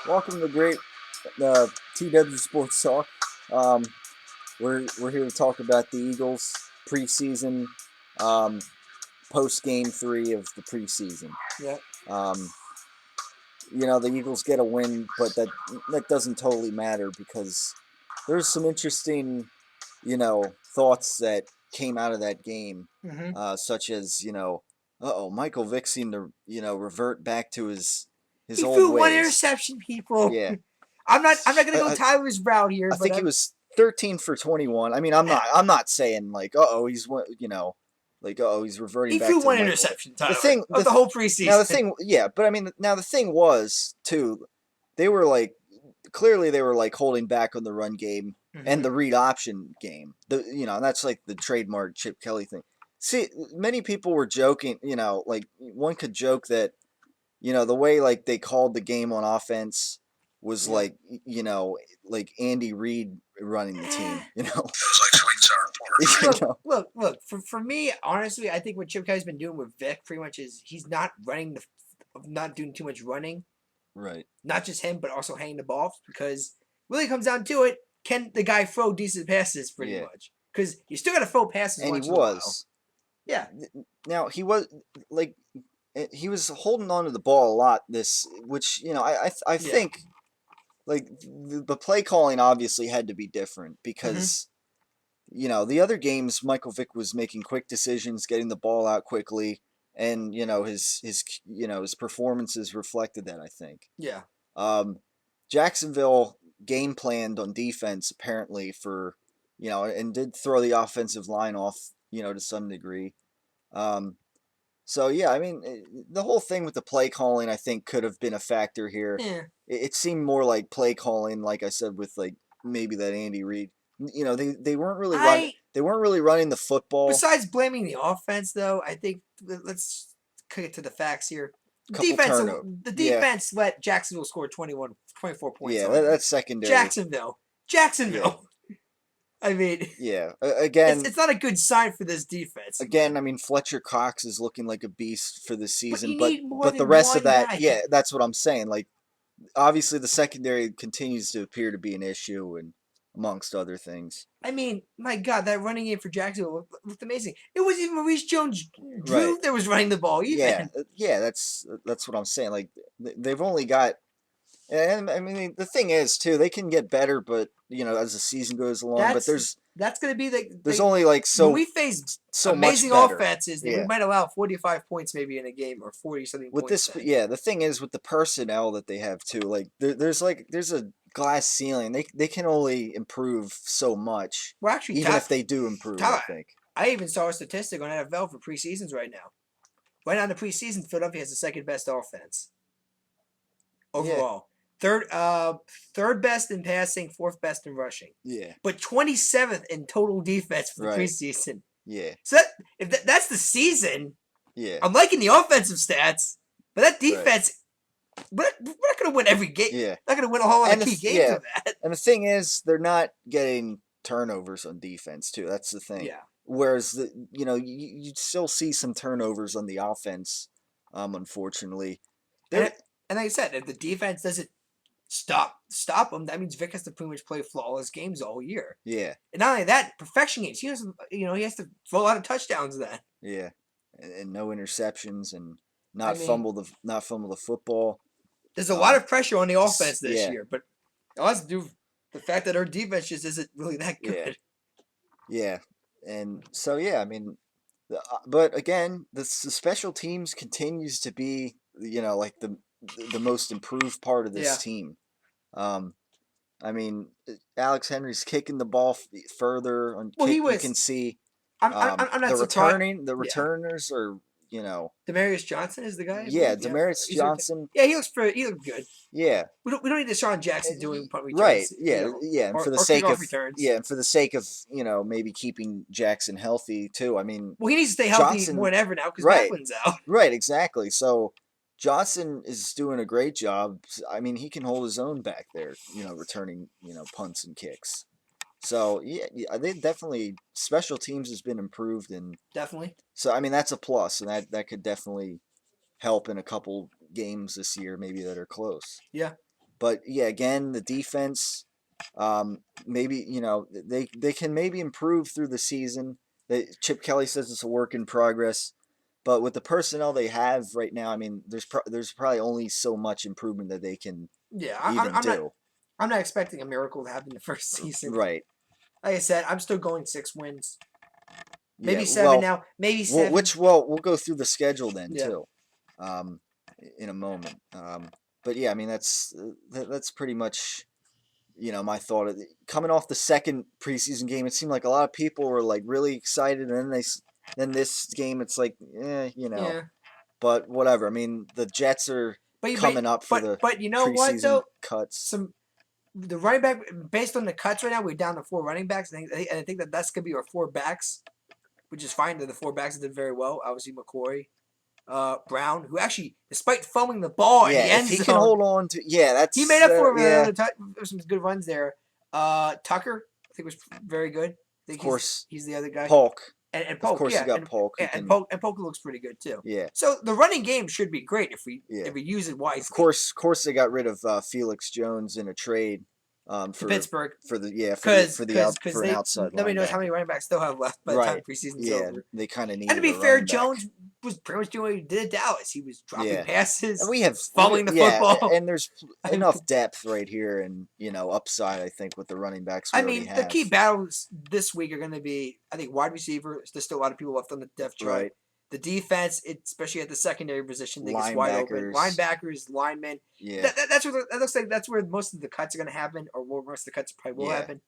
Welcome to Great TW Sports Talk. Um, we're here to talk about the Eagles preseason, um, post game 3 of the preseason. Yeah. Um, the Eagles get a win, but that doesn't totally matter because there's some interesting, thoughts that came out of that game, Mm-hmm. such as Michael Vick seemed to revert back to his He old threw one ways. interception, people. Yeah. I'm not gonna go I, Tyler's route here, I but think he was 13 for 21. I mean, I'm not saying like, he's reverting he back threw to the one Michael Vick. interception, The Tyler, thing, of the whole preseason. yeah, but I mean, now the thing was too, they were like, clearly they were like holding back on the run game Mm-hmm. and the read option game. That's like the trademark Chip Kelly thing. See, many people were joking, like one could joke that, the way like they called the game on offense was Yeah. like, like Andy Reid running the Eh. team, you know. It was like sweet and sour pork. You Look, know? look, look. For me, honestly, I think what Chip Kelly's been doing with Vic pretty much is he's not not doing too much running. Right. Not just him, but also hanging the ball because really comes down to it. Can the guy throw decent passes? Pretty Yeah. much because you still got to throw passes And he once in a while. was. Yeah. Now he was like he was holding on to the ball a lot this, which I Yeah. think like the play calling obviously had to be different because the other games Michael Vick was making quick decisions, getting the ball out quickly, and his performances reflected that, I think. Yeah. Jacksonville game planned on defense apparently for and did throw the offensive line off to some degree. Um, so yeah, I mean the whole thing with the play calling I think could have been a factor here. Yeah. It seemed more like play calling, like I said, with like maybe that Andy Reid. They weren't really running the football. Besides blaming the offense, though, I think let's get to the facts here. Couple Defense, turnover. the Yeah, defense let Jacksonville score 24 points yeah, on them. that's secondary. Jacksonville. Yeah, I mean, yeah. it's not a good sign for this defense. Again, I mean Fletcher Cox is looking like a beast for this But season, you but need more the than rest of one that, guy. yeah, that's what I'm saying. Like obviously the secondary continues to appear to be an issue, and amongst other things. I mean, my God, that running game for Jacksonville looked amazing. It was even Maurice Jones-Drew Right. that was running the ball. Even Yeah, that's what I'm saying. Like they've only got, and I mean the thing is too, they can get better, but as the season goes along, but that's going to be there's only like when we face so amazing much better. offenses, we might allow 45 points maybe in a game or 40 something With points. this, yeah, the thing is with the personnel that they have too, like there's a glass ceiling. They can only improve so much, Well, actually, even if they do improve. I think. I even saw a statistic on NFL for preseasons right now. Right now in the preseason, Philadelphia has the second best offense overall. Third best in passing, fourth best in rushing. Yeah. But 27th in total defense for the Right. preseason. Yeah. So if that's the season, Yeah. I'm liking the offensive stats, but that defense, we're not going to win every game. Yeah. Not going to win a whole lot of key games with that. And the thing is, they're not getting turnovers on defense too. That's the thing. Yeah. Whereas you still see some turnovers on the offense, unfortunately. And like I said, if the defense doesn't stop them, that means Vic has to pretty much play flawless games all year. Yeah. And not only that, perfection games. He has to throw a lot of touchdowns then. Yeah. And no interceptions and not fumble the football. There's a lot of pressure on the offense this yeah. year, but it has to do with the fact that our defense just isn't really that good. Yeah. And so I mean, but again, the special teams continues to be like the most improved part of this team. I mean, Alex Henry's kicking the ball further. You can see. I'm not the surprised. The returners are Demarius Johnson is the guy. Yeah, Demarius Johnson. Yeah, he looks good. Yeah. We don't need Deshaun Jackson doing punt returns. Right. Yeah. And for the sake of returns. Yeah, and for the sake of maybe keeping Jackson healthy too. I mean, well, he needs to stay healthy more than ever now because Becklund's out. Right. Exactly. So Johnson is doing a great job. I mean, he can hold his own back there. Returning punts and kicks. So yeah, they definitely special teams has been improved and definitely. So I mean that's a plus, and that could definitely help in a couple games this year maybe that are close. Yeah. But yeah, again, the defense, maybe they can maybe improve through the season. Chip Kelly says it's a work in progress, but with the personnel they have right now, I mean, there's probably only so much improvement that they can Yeah, even do. I'm not expecting a miracle to happen in the first season. Right. Like I said, I'm still going 6 wins. Maybe Yeah, 7 now. Maybe 7. We'll go through the schedule then Yeah. too, in a moment. But yeah, I mean that's pretty much my thought of coming off the second preseason game. It seemed like a lot of people were like really excited, and then this game it's like Yeah. But whatever. I mean the Jets are coming up for the you know what preseason though? cuts. The running back based on the cuts right now, we're down to 4 running backs. And I think that's gonna be our 4 backs, which is fine. The 4 backs did very well. Obviously McCoy, Brown, who actually, despite fumbling the ball in the end if he zone, can hold on to that's he made up for it. There was some good runs there. Tucker, I think was very good. I think of course, he's the other guy. Polk. And Polk, of course, you got Polk. And Polk looks pretty good too. Yeah. So the running game should be great if we use it wisely. Of course, they got rid of Felix Jones in a trade to Pittsburgh for an outside. Nobody knows how many running backs they'll have left by the time the preseason's over. They kind of need. And to be fair, Jones was pretty much doing what he did at Dallas. He was dropping passes. And we have fumbling the football, and there's enough depth right here, and upside. I think with the running backs. The key battles this week are going to be, I think, wide receiver. There's still a lot of people left on the depth chart. Right. The defense, especially at the secondary position, I think it's wide open. Linebackers, linemen. Yeah. That looks like that's where most of the cuts are going to happen, or where most of the cuts probably will happen.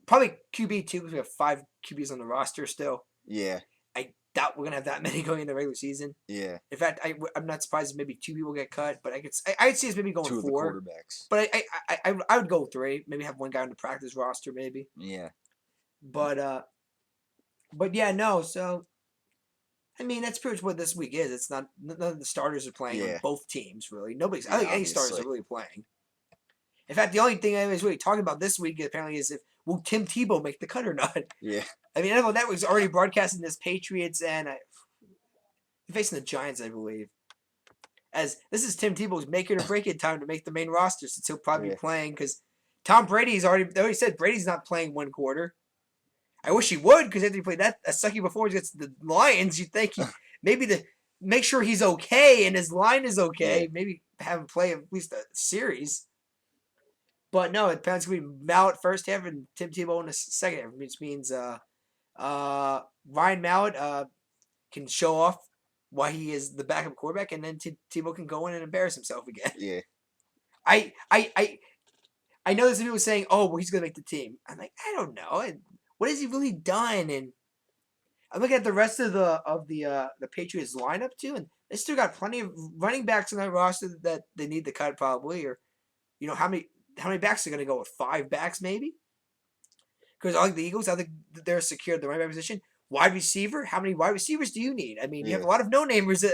Probably QB too, because we have 5 QBs on the roster still. Yeah. I doubt we're going to have that many going in the regular season. Yeah. In fact, I'm not surprised if maybe 2 people get cut, but I'd see us maybe going 2 of 4. the quarterbacks. But I would go 3. Maybe have one guy on the practice roster, maybe. Yeah. But yeah, no. So, I mean, that's pretty much what this week is. It's not none of the starters are playing on both teams really. I don't think any starters are really playing. In fact, the only thing anybody's really talking about this week apparently is will Tim Tebow make the cut or not? Yeah. I mean, NFL Network's already broadcasting this Patriots and facing the Giants, I believe. As this is Tim Tebow's make it or break it time to make the main roster, since he'll probably be playing because Tom Brady's already said Brady's not playing 1 quarter. I wish he would, because after he played that sucky before against the Lions, you'd think maybe to make sure he's okay and his line is okay, maybe have him play at least a series. But no, it's going to be Mallett first half and Tim Tebow in the second half, which means Ryan Mallett can show off why he is the backup quarterback, and then Tebow can go in and embarrass himself again. Yeah. I know there's some people saying, "Oh, well, he's going to make the team." I'm like, I don't know. What has he really done? And I'm looking at the rest of the Patriots lineup too, and they still got plenty of running backs on that roster that they need to cut probably, or how many backs are going to go with 5 backs maybe? Because I think the Eagles, I think they're secure at the running back position. Wide receiver, how many wide receivers do you need? I mean, you have a lot of no-namers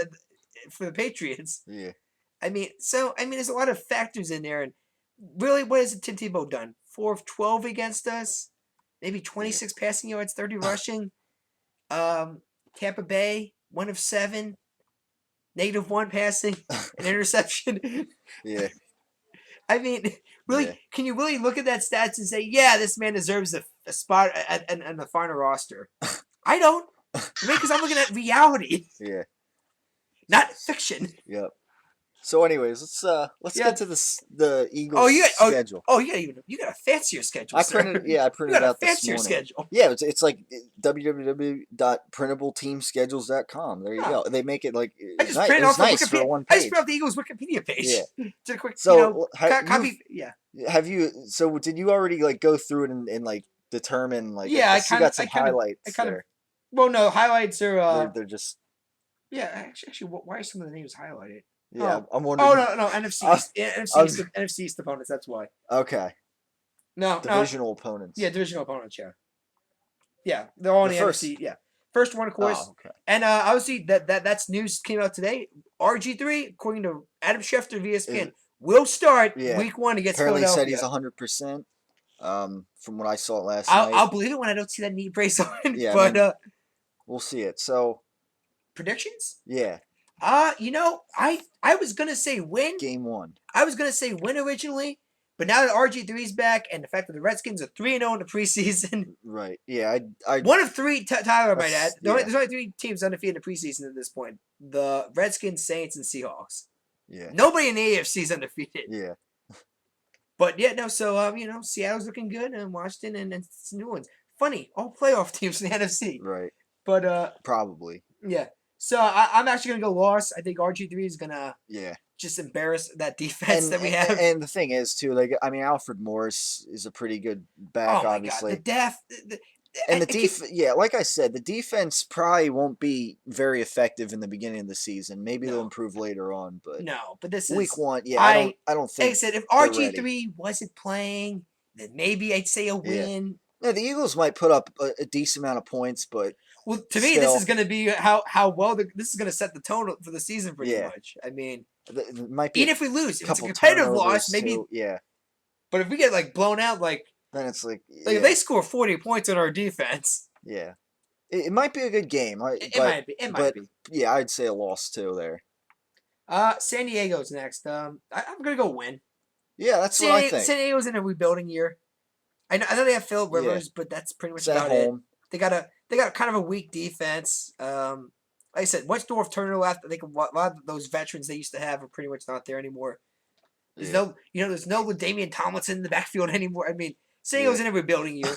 for the Patriots. Yeah. I mean, there's a lot of factors in there, and really, what has Tim Tebow done? 4 of 12 against us. Maybe 26 passing yards, 30 rushing. Tampa Bay, 1 of 7. -1 passing, an interception. Yeah. I mean, really, can you really look at that stats and say, yeah, this man deserves a spot in the final roster? I don't. Because I'm looking at reality. Yeah. Not fiction. Yep. So, anyways, let's get to the Eagles schedule. You got a fancier schedule. I printed it out this morning. Schedule. Yeah, it's like www.printableteamschedules.com. There you go. They make it like it's nice for one page. I just put out the Eagles Wikipedia page. Yeah. Just a quick, copy. Yeah. Have you? So, did you already like go through it and like determine like? Yeah, I got some highlights. Well, no, highlights are. They're just. Yeah, actually, why are some of the names highlighted? Yeah, I'm wondering. Oh no, NFC East opponents. That's why. Okay. No, divisional opponents. Yeah, divisional opponents. Yeah, they're all in the NFC. Yeah, first one, of course. Oh, okay. And obviously, that's news came out today. RG3, according to Adam Schefter of ESPN, will start week 1 against Apparently Philadelphia. Said he's 100%. From what I saw last night. I'll believe it when I don't see that knee brace on. Yeah, but we'll see it. So predictions? Yeah. I was gonna say win. Game 1. I was gonna say win originally, but now that RG3's back and the fact that the Redskins are 3-0 in the preseason, Right. Yeah. I. one of three. Tyler might add. That's, yeah. There's only 3 teams undefeated in the preseason at this point: the Redskins, Saints, and Seahawks. Yeah. Nobody in the AFC is undefeated. Yeah. But yeah, no. So Seattle's looking good, and Washington and New Orleans. Funny, all playoff teams in the NFC. Right. But Probably. yeah. So I'm actually gonna go loss. I think RG3 is gonna just embarrass that defense that we have. And the thing is too, like I mean, Alfred Morris is a pretty good back, Oh my obviously. God, the depth. And yeah, like I said, the defense probably won't be very effective in the beginning of the season. Maybe they'll improve later on, but but this is week 1. Yeah, I don't think. Like I said, if RG3 wasn't playing, then maybe I'd say a win. Yeah, the Eagles might put up a decent amount of points, but well, to me, this is going to be how well this is going to set the tone for the season pretty much. I mean, it might be even if we lose, if it's a competitive loss, maybe. Too, yeah. But if we get like blown out, then it's like if they score 40 points on our defense. Yeah, it might be a good game. It might be. It might be. Yeah, I'd say a loss too there. San Diego's next. I'm gonna go win. Yeah, that's what I think. San Diego's in a rebuilding year. I know they have Phillip Rivers, but that's pretty much about it. They got kind of a weak defense. Like I said, once Dorf Turner left, I think a lot of those veterans they used to have are pretty much not there anymore. There's there's no Damian Tomlinson in the backfield anymore. I mean, San Diego's in a rebuilding year.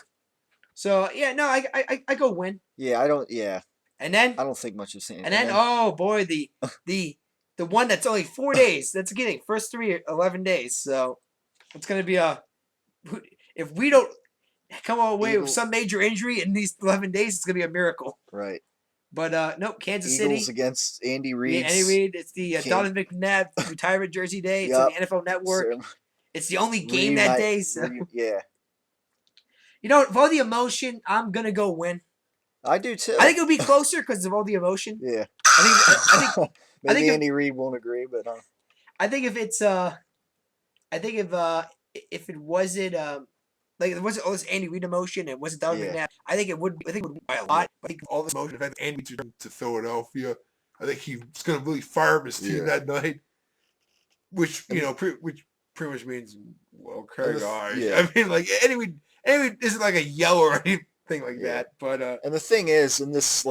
So yeah, no, I go win. Yeah, I don't. Yeah, and then I don't think much of San Diego. And then oh boy, the one that's only 4 days. That's getting first 11 days. So it's gonna be if we don't come away with some major injury in these 11 days, it's gonna be a miracle. Right. But nope, Kansas Eagles City against Andy Reid. Yeah, Andy Reid. It's the Donovan McNabb retirement jersey day. It's on the NFL Network. It's the only game that day. So. Yeah. For all the emotion, I'm gonna go win. I do too. I think it'll be closer because of all the emotion. Yeah. I think maybe Andy Reid won't agree, but I think if it's if it wasn't like it wasn't all this Andy Reid emotion, it wasn't Donovan McNabb. I think it would be a lot. I think all this emotion had Andy Reid to Philadelphia. I think he's going to really fire up his team that night, which which pretty much means okay, guys. Yeah. I mean, like Andy isn't like a yeller or anything like that. But and the thing is, in this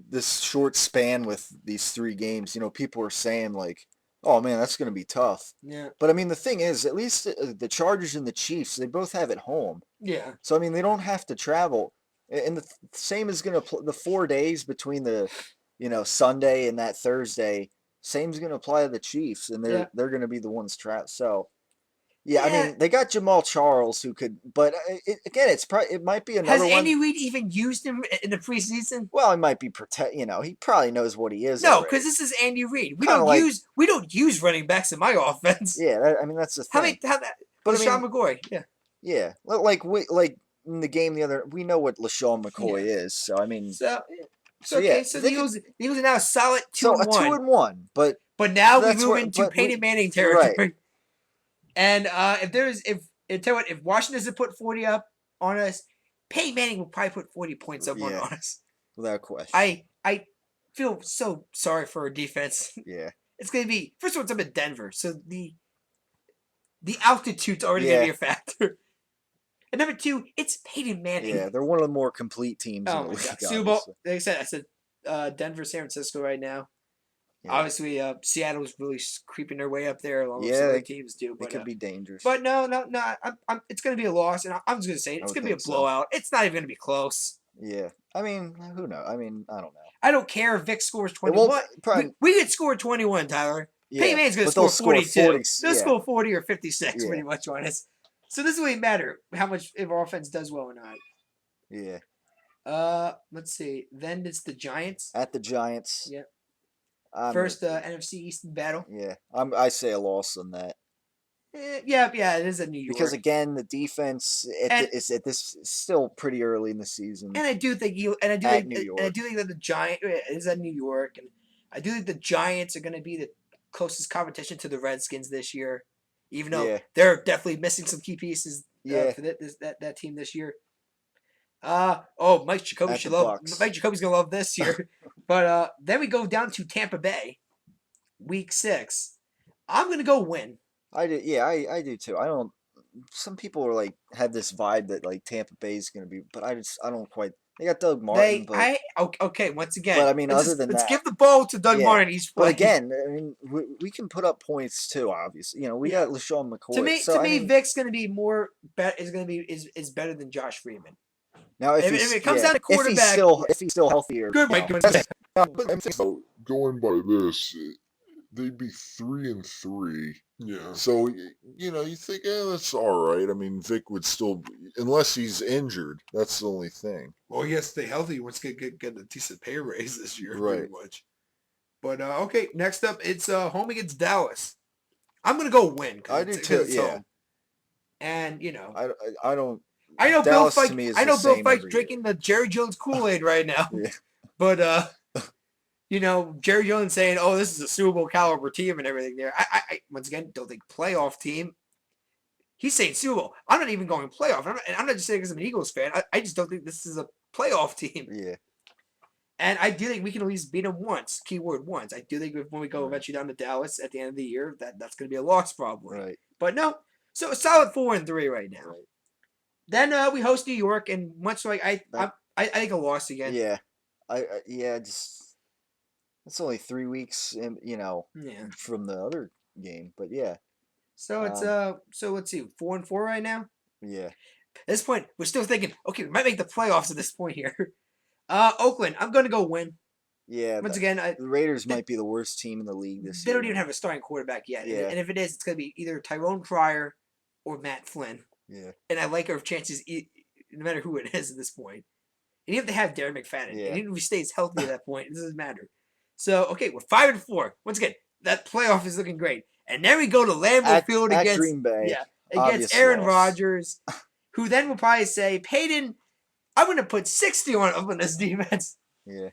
this short span with these 3 games, people are saying like, oh man, that's going to be tough. Yeah. But I mean, the thing is, at least the Chargers and the Chiefs, they both have it home. Yeah. So I mean, they don't have to travel, and the same is going to the 4 days between the, Sunday and that Thursday. Same's going to apply to the Chiefs, and they're going to be the ones trapped. So. Yeah, I mean, they got Jamal Charles who could, but again, it might be another one. Has Andy Reid even used him in the preseason? Well, he might be he probably knows what he is. No, because this is Andy Reid. We don't use running backs in my offense. Yeah, I mean that's the thing. But LaShawn McCoy, yeah. Yeah, like in the game we know what LaShawn McCoy is. So I mean, So the Eagles are now a solid 2-1. So a 2-1, but now we move into Peyton Manning territory. Right. And if Washington doesn't put 40 up on us, Peyton Manning will probably put 40 points up on us. Without question. I feel so sorry for our defense. Yeah. It's gonna be first of all, it's up in Denver, so the altitude's already gonna be a factor. And number 2, it's Peyton Manning. Yeah, they're one of the more complete teams in the league. Super Bowl, like I said Denver, San Francisco right now. Yeah. Obviously, Seattle's really creeping their way up there, along with some other teams do. But it could be dangerous. But no, it's going to be a loss, and I'm just going to say it's going to be a blowout. It's not even going to be close. Yeah, I mean, who knows? I mean, I don't know. I don't care if Vic scores 21. We could score 21, Tyler. Yeah, Peyton Manning's going to score 42. They'll score 40 or 56, pretty much on us. So this doesn't even matter how much if our offense does well or not. Yeah. Let's see. Then it's the Giants. At the Giants. Yeah. First NFC Eastern battle. Yeah, I say a loss on that. Yeah, it is a New York. Because again, the defense it's still pretty early in the season. And I do think that the Giants is at New York, and I do think the Giants are going to be the closest competition to the Redskins this year, even though they're definitely missing some key pieces for that team this year. Mike Jacoby Mike Jacoby's gonna love this year. But then we go down to Tampa Bay. week 6. I'm gonna go win. I do. Yeah, I do too. I don't. Some people are like have this vibe that like Tampa Bay is going to be, but I don't quite. They got Doug Martin, but Okay. Once again, I mean, other than let's that, give the ball to Doug yeah. Martin. He's But playing. again, I mean, we can put up points too. Obviously, we got LaShawn McCoy. To me, Vic's going to be more. Is going to be is better than Josh Freeman. Now, if it comes down to quarterback, if he's still healthier, good. Going by this, they'd be 3-3. Yeah. So you think, that's all right. I mean, Vic would still, unless he's injured. That's the only thing. Well, he has to stay healthy. He wants to get a decent pay raise this year, Right. pretty much. But okay, next up, it's home against Dallas. I'm gonna go win. I do too. Yeah. Home. And I don't. I know Dallas Bill to me is I know the Bill same Fike's every drinking the Jerry Jones Kool-Aid right now. Yeah. But Jerry Jones saying, "Oh, this is a Super Bowl caliber team and everything." There, I once again don't think playoff team. He's saying Super Bowl. I'm not even going playoff. I'm not just saying because I'm an Eagles fan. I just don't think this is a playoff team. Yeah. And I do think we can at least beat them once. Keyword once. I do think when we go eventually down to Dallas at the end of the year, that's going to be a loss probably. Right. But no, so a solid 4-3 right now. Right. Then we host New York, and much like I think a loss again. Yeah. Just it's only 3 weeks, from the other game, but yeah. So it's so let's see, 4-4 right now. Yeah. At this point, we're still thinking, okay, we might make the playoffs at this point here. Oakland, I'm gonna go win. Yeah. Once again, the Raiders might be the worst team in the league this they year. don't even have a starting quarterback yet. Yeah. And if it is, it's gonna be either Tyrone Pryor or Matt Flynn. Yeah. And I like our chances, no matter who it is at this point. And even if they have Darren McFadden, Yeah. and even if he stays healthy at that point, it doesn't matter. So okay, we're 5-4. Once again, that playoff is looking great. And then we go to Lambeau Field against Green Bay. against Aaron Rodgers, who then will probably say, Peyton, I'm going to put 60 on this defense. Yeah.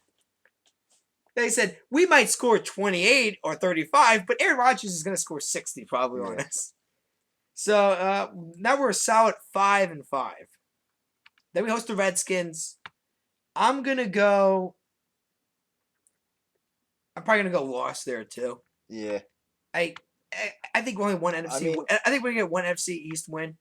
They said, we might score 28 or 35, but Aaron Rodgers is going to score 60 probably on us. So now we're a solid 5-5. Then we host the Redskins. I'm probably going to go loss there too. Yeah. I think we're only one NFC. I think we're gonna get one NFC East win,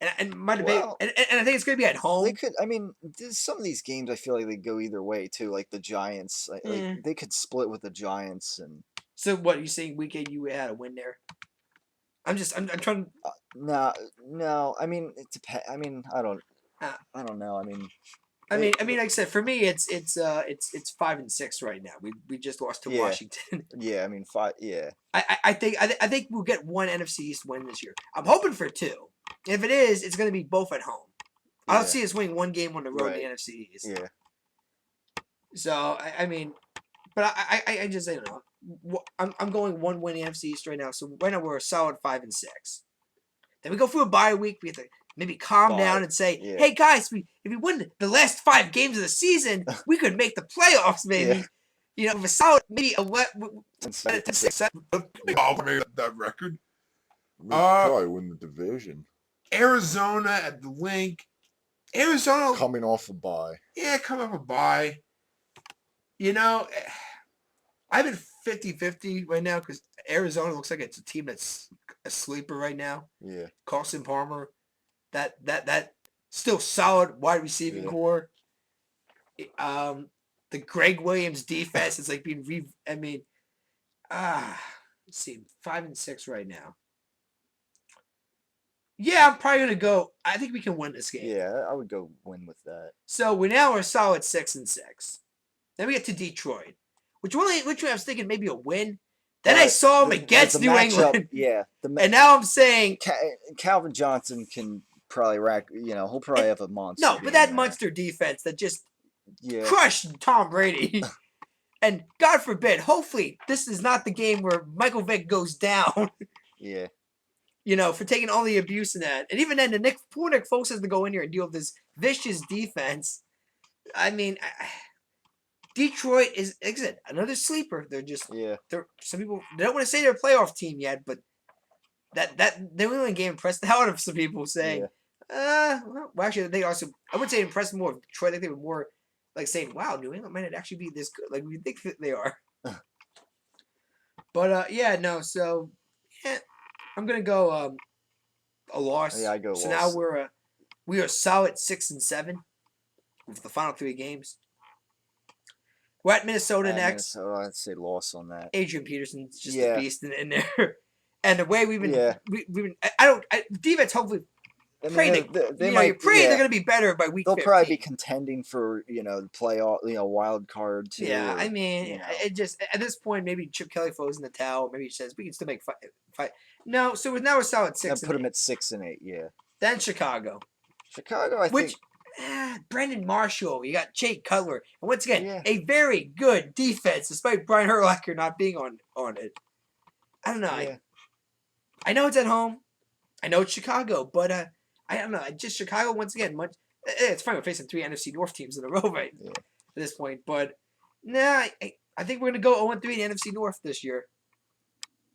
and my debate, and I think it's gonna be at home. They could. I mean, some of these games I feel like they go either way too. Like the Giants, like they could split with the Giants. And so, what are you saying? Week 8, you had a win there. I'm trying. No. I mean, it depends. I mean, I don't know. I mean, like I said, for me, it's 5-6 right now. We just lost to Washington. Yeah, I mean 5. Yeah. I think we'll get one NFC East win this year. I'm hoping for 2. If it is, it's going to be both at home. I don't see us winning one game on the road in the NFC East. Yeah. So I mean, but I just say no. I'm going one win NFC East right now. So right now we're a solid 5-6. Then we go through a bye week. We have to maybe calm down and say, hey guys, if we win the last 5 games of the season, we could make the playoffs maybe. With a solid maybe a what? That record. We'll probably win the division. Arizona at the link. Arizona coming off a bye. Yeah, coming off a bye. I've been 50-50 right now because Arizona looks like it's a team that's a sleeper right now. Yeah. Carson Palmer, that still solid wide receiving core. The Greg Williams defense is like being let's see, 5-6 right now. Yeah, I'm probably gonna go. I think we can win this game. Yeah, I would go win with that. So we now are a solid 6-6. Then we get to Detroit, which I was thinking maybe a win. Then I saw him against New England. Yeah. And now I'm saying Calvin Johnson can probably rack. He'll probably have a monster. No, but that monster defense that just crushed Tom Brady. And God forbid, hopefully, this is not the game where Michael Vick goes down. Yeah. For taking all the abuse in that. And even then, poor Nick Foles has to go in here and deal with this vicious defense. I mean, Detroit is, like I said, another sleeper. They're just, some people, they don't want to say they're a playoff team yet, but that New England game impressed the hell out of some people saying, well, actually, they also, I would say impressed more of Detroit. I think they were more like saying, wow, New England might not actually be this good. Like we think that they are. But so I'm gonna go a loss. Yeah, I go so loss. now we are solid 6-7 with the final 3 games. We're at Minnesota next. Minnesota, I'd say loss on that. Adrian Peterson's just Yeah. a beast in there, and the way we've been, Yeah. we've been. Defense hopefully. I mean, Praying they might. you're praying Yeah. they're going to be better by week They'll 15. probably be contending for the playoff, wild card too. Yeah, or, I mean, it just at this point maybe Chip Kelly throws in the towel. Maybe he says we can still make fight. No, so now we're solid 6. Put them at 6-8. Yeah. Then Chicago. Chicago, I think. Brendan Marshall, you got Jake Cutler, and once again a very good defense, despite Brian Urlacher not being on it. I don't know. Yeah. I know it's at home. I know it's Chicago, but I don't know. Just Chicago once again. It's fine. We're facing 3 NFC North teams in a row at this point, but I think we're gonna go 0-3 in the NFC North this year.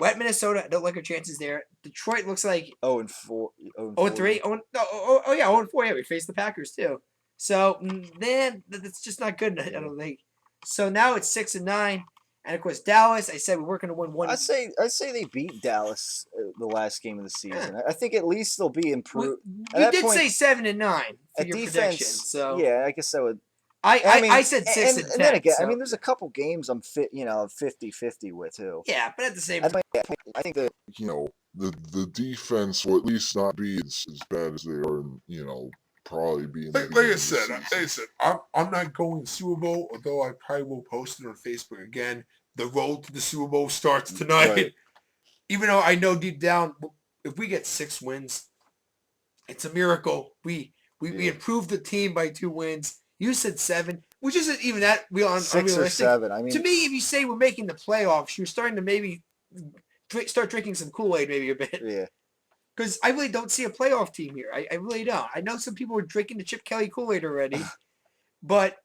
We're at Minnesota. I don't like our chances there. Detroit looks like 0-4. 0-3. 0-4. Yeah, we faced the Packers too. So then that's just not good. I don't think. So now it's 6-9. And of course, Dallas. I said we're going to win one. I say they beat Dallas the last game of the season. I think at least they'll be improved. We did say 7-9 for at your defense, prediction. So yeah, I guess I would. I said 6-10. And then again, so. I mean, there's a couple games I'm 50-50 with too. Yeah, but at the same time, I think that the defense will at least not be as bad as they are, and probably be. Like I said, I'm not going Super Bowl, although I probably will post it on Facebook again. The road to the Super Bowl starts tonight. Right. Even though I know deep down, if we get 6 wins, it's a miracle. We improved the team by 2 wins. You said 7, which isn't even that real 6 or 7. I mean, to me, if you say we're making the playoffs, you're starting to maybe start drinking some Kool-Aid maybe a bit. Yeah. Because I really don't see a playoff team here. I really don't. I know some people are drinking the Chip Kelly Kool-Aid already, but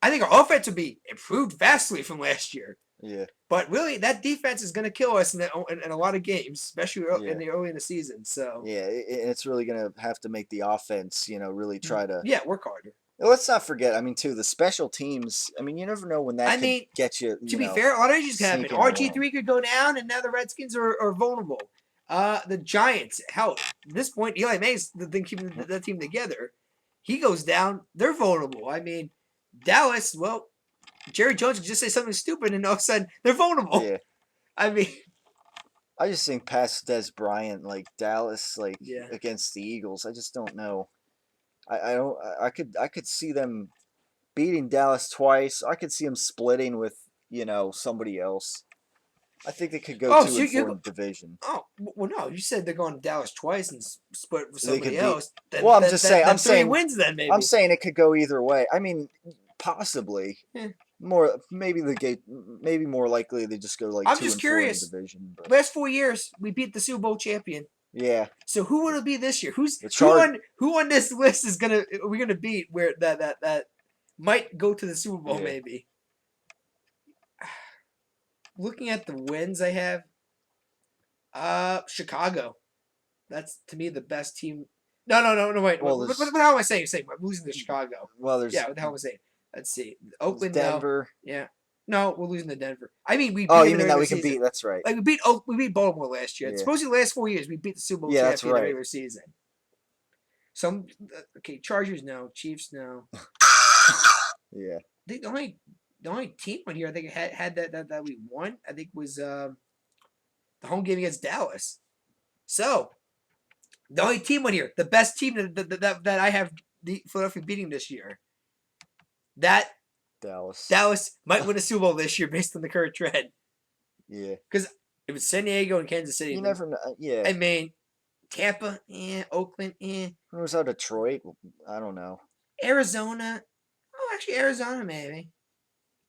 I think our offense will be improved vastly from last year. Yeah. But really, that defense is going to kill us in a lot of games, especially early in the season. So yeah, it's really going to have to make the offense, really try to work harder. Let's not forget. I mean, too, the special teams. I mean, you never know when that could get you. To be fair, a lot of injuries can happen. RG3 could go down, and now the Redskins are vulnerable. The Giants, hell, at this point, Eli May's the thing keeping that team together. He goes down, they're vulnerable. I mean, Dallas, well, Jerry Jones could just say something stupid, and all of a sudden, they're vulnerable. Yeah. I mean, I just think past Des Bryant, like Dallas, Yeah. against the Eagles, I just don't know. I could see them beating Dallas twice. I could see them splitting with somebody else. I think they could go 2-4 in the division. Oh well, no, you said they're going to Dallas twice and split with somebody else. I'm just saying. I'm saying 3 wins then maybe. I'm saying it could go either way. I mean, possibly. Yeah. Maybe more likely they just go like I'm 2 just and curious. 4 in the division. But. Last 4 years, we beat the Super Bowl champion. Yeah. So who would it be this year? Who on this list is we're gonna beat where that might go to the Super Bowl maybe? Looking at the wins I have, Chicago. That's to me the best team. No, wait. Well, what the hell am I saying? I'm losing to Chicago. Well, what the hell am I saying? Let's see. Oakland, Denver. No. Yeah. No, we're losing to Denver. I mean, we. Oh, you mean that we can beat? That's right. Like we beat Baltimore last year. Yeah. Supposedly, the last 4 years we beat the Super Bowl champion in the regular season. So Chargers no, Chiefs no. Yeah. The only team on here I think had that we won. I think was the home game against Dallas. So the only team on here, the best team that I have the Philadelphia beating this year. That Dallas might win a Super Bowl this year based on the current trend. Yeah. Because it was San Diego and Kansas City. You never know. Yeah. I mean, Tampa, Oakland, Who was out Detroit? I don't know. Arizona. Oh, actually, Arizona maybe.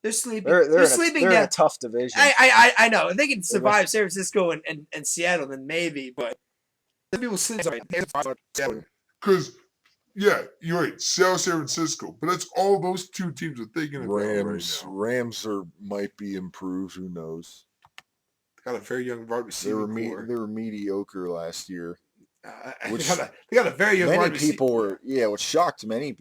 They're sleeping. They're sleeping in down. a tough division. I know. If they can survive San Francisco and Seattle, then maybe. But some people sleep. Because, yeah, you're right. San Francisco. But that's all those 2 teams are thinking about right now. Rams might be improved. Who knows? Got a very young wide receiver. They were mediocre last year. They got a very young wide receiver. Many people were, which shocked many,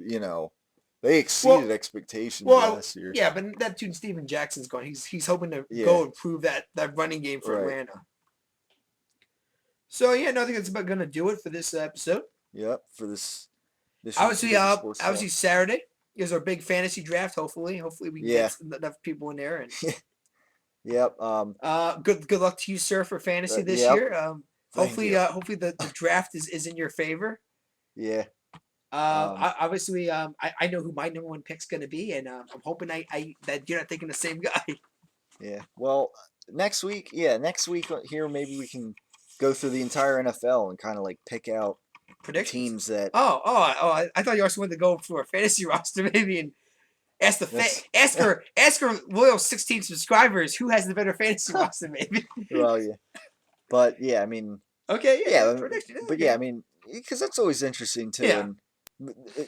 They exceeded expectations last year. Yeah, but that dude Steven Jackson's gone. He's hoping to Yeah. go improve that running game for Right. Atlanta. So yeah, no, I think that's about gonna do it for this episode. Yep, for this Obviously, TW Sports Talk. obviously Saturday is our big fantasy draft. Hopefully we can get enough people in there. And Yep. good luck to you, sir, for fantasy this yep. year. Hopefully, you. hopefully the draft is in your favor. Yeah. Obviously, I know who my number one pick's gonna be, and I'm hoping that you're not thinking the same guy. Yeah. Well, next week here maybe we can go through the entire NFL and kind of like pick out Predictions. teams that. I thought you also wanted to go for a fantasy roster maybe and ask her loyal 16 subscribers who has the better fantasy roster maybe. Well, yeah. But yeah, I mean. Okay. Yeah. Prediction. But yeah, I mean, because that's always interesting too. Yeah.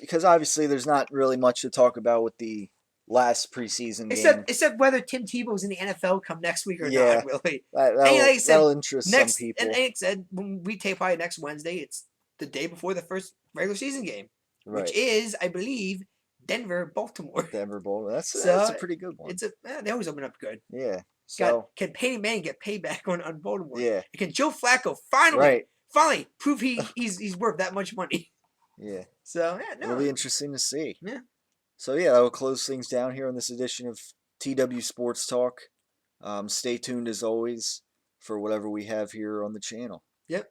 Because obviously there's not really much to talk about with the last preseason game. Except whether Tim Tebow's in the NFL come next week or Yeah. not, really. That'll interest some people. And like I said, when we tape probably next Wednesday, it's the day before the first regular season game, Right. which is, I believe, Denver-Baltimore. Denver-Baltimore. That's a pretty good one. They always open up good. Yeah. So can Peyton Manning get payback on Baltimore? Yeah. And can Joe Flacco finally prove he's worth that much money? Yeah. So it'll be interesting to see. Yeah. So yeah, that will close things down here on this edition of TW Sports Talk. Stay tuned as always for whatever we have here on the channel. Yep.